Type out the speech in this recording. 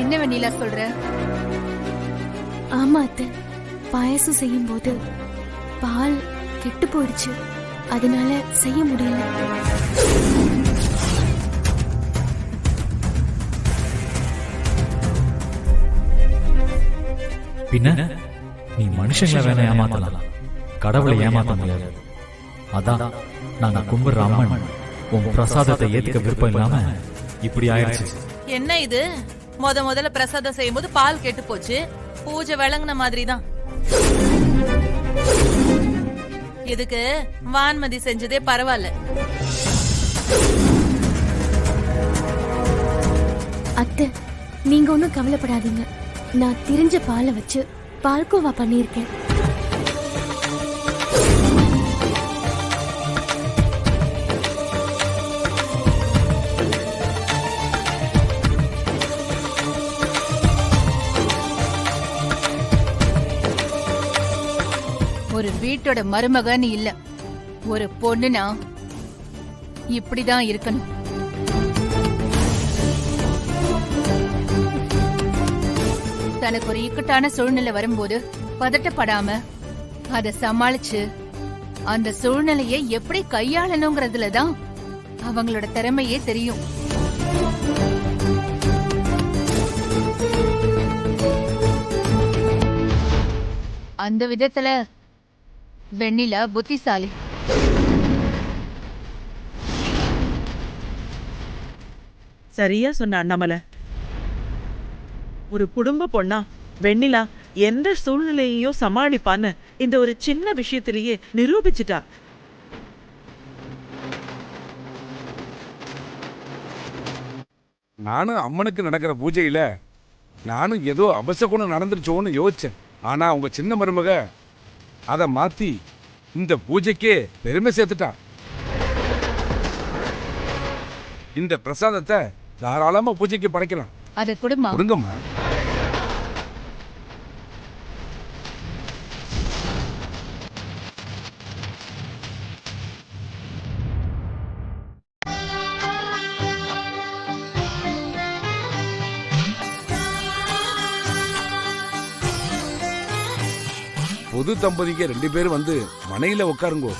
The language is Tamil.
என்ன வெண்ணிலா சொல்ற? ஆமா அத்தை, பாயசம் செய்யும் போது பால் கெட்டு போயிடுச்சு, அதனால செய்ய முடியல. பின்ன நீ மனுஷங்களை வேணா ஏமாத்தலாம், கடவுளை ஏமாத்த முடியாது. அதான் நாங்க கும்பிடுற அம்மன் உன் பிரசாதத்தை ஏத்துக்க விருப்பம் இல்லாம இப்படி ஆயிடுச்சு. என்ன இது, முதல்ல பிரசாதம் செய்யும் போது பால் கெட்டு போச்சு, பூஜை விளங்குன மாதிரி தான். இதுக்கு வான்மதி செஞ்சதே பரவாயில்ல. அத்தை, நீங்க ஒன்னும் கவலைப்படாதீங்க. நான் திரிஞ்ச பாலை வச்சு பால்கோவா பண்ணியிருக்கேன். ஒரு வீட்டோட மருமகன் இல்ல, ஒரு பொண்ணுனா இப்படிதான் இருக்கணும். தனக்கு ஒரு இக்கட்டான சூழ்நிலை வரும்போது பதட்டப்படாம அத சமாளிச்சு அந்த சூழ்நிலையை எப்படி கையாளணுங்கிறதுலதான் அவங்களோட திறமையே தெரியும். அந்த விதத்துல வெண்ணிலா புத்திசாலி. சரியா சொன்ன அண்ணாமலை. ஒரு குடும்ப பொண்ணா வெண்ணிலா எந்த சூழ்நிலையையும் சமாளிப்பான்னு இந்த ஒரு சின்ன விஷயத்திலேயே நிரூபிச்சிட்டா. நானும் அம்மனுக்கு நடக்கிற பூஜையில நானும் ஏதோ அபசகுணம் நடந்துருச்சோன்னு யோசிச்சேன். ஆனா உங்க சின்ன மருமக அதை மாத்தி இந்த பூஜைக்கே பெருமை சேர்த்துட்டா. இந்த பிரசாதத்தை தாராளமா பூஜைக்கு படைக்கலாம். அத கொடுமா. கொடுங்கம்மா. புது தம்பதிக்கு 2 பேரும் வந்து மனையில உட்காருங்கோ.